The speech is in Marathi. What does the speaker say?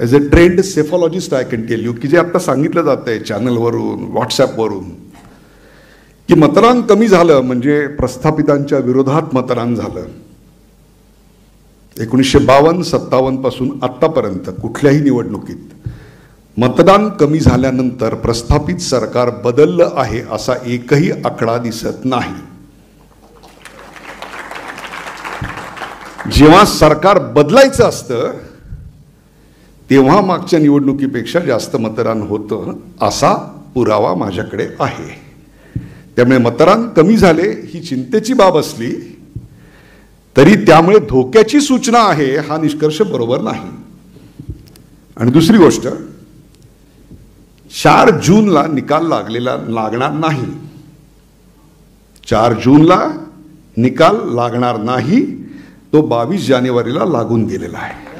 As a trained psephologist I can tell you की जे आता सांगितलं जात आहे चॅनलवरून व्हॉट्सॲपवरून की मतदान कमी झालं म्हणजे प्रस्थापितांच्या विरोधात मतदान झालं. 1952-57 पासून आत्तापर्यंत कुठल्याही निवडणुकीत मतदान कमी झाल्यानंतर प्रस्थापित सरकार बदललं आहे असा एकही आकडा दिसत नाही. जेव्हा सरकार बदलायचं असतं तेव्हा मागच्या निवडणुकीपेक्षा जास्त मतदान होतं असा पुरावा माझ्याकडे आहे. त्यामुळे मतदान कमी झाले ही चिंतेची बाब असली तरी त्यामुळे धोक्याची सूचना आहे हा निष्कर्ष बरोबर नाही. आणि दुसरी गोष्ट 4 जूनला निकाल लागणार नाही. 4 जूनला निकाल लागणार नाही, तो 22 जानेवारीला लागून गेलेला आहे.